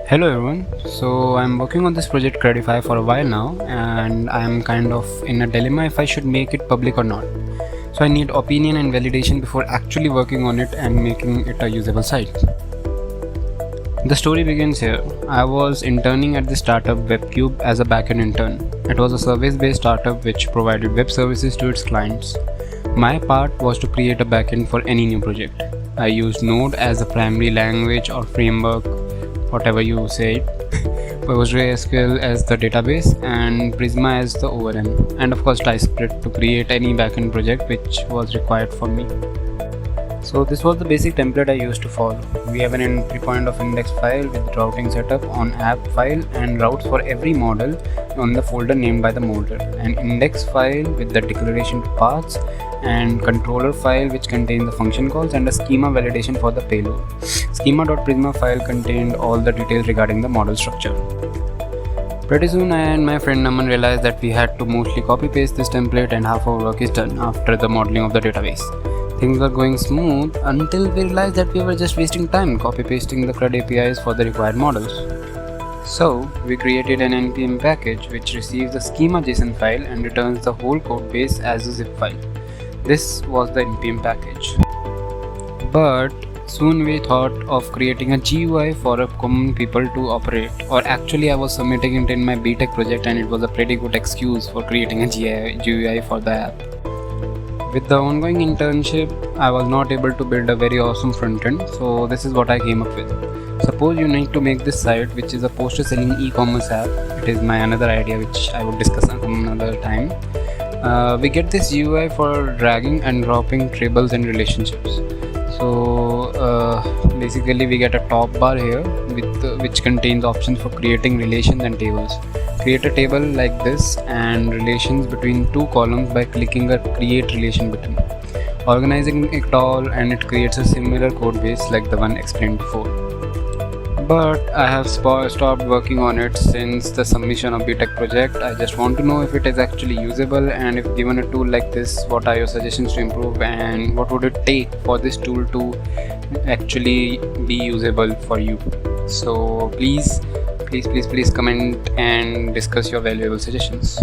Hello everyone. So I'm working on this project Crudify for a while now, and I'm kind of in a dilemma if I should make it public or not. So I need opinion and validation before actually working on it and making it a usable site. The story begins here. I was interning at the startup WebCube as a backend intern. It was a service-based startup which provided web services to its clients. My part was to create a backend for any new project. I used Node as the primary language or framework, whatever you say it. PostgreSQL as the database and Prisma as the ORM, and of course TypeScript to create any backend project which was required for me. So this was the basic template I used to follow. We have an entry point of index file with routing setup on app file and routes for every model on the folder named by the model, an index file with the declaration paths, and controller file which contains the function calls, and a schema validation for the payload. Schema.prisma file contained all the details regarding the model structure. Pretty soon I and my friend Naman realized that we had to mostly copy paste this template and half our work is done after the modeling of the database. Things were going smooth until we realized that we were just wasting time copy pasting the CRUD APIs for the required models. So we created an npm package which receives the schema JSON file and returns the whole code base as a zip file. This was the npm package. But soon we thought of creating a GUI for a common people to operate, or actually I was submitting it in my BTech project and it was a pretty good excuse for creating a GUI for the app. With the ongoing internship, I was not able to build a very awesome frontend, so this is what I came up with. Suppose you need to make this site, which is a poster selling e-commerce app. It is my another idea which I would discuss another time. We get this GUI for dragging and dropping tables and relationships. So basically we get a top bar here with which contains options for creating relations and tables. Create a table like this and relations between two columns by clicking a create relation button. Organizing it all and it creates a similar code base like the one explained before. But I have stopped working on it since the submission of BTech project. I just want to know if it is actually usable, and if given a tool like this, what are your suggestions to improve and what would it take for this tool to actually be usable for you. So please comment and discuss your valuable suggestions.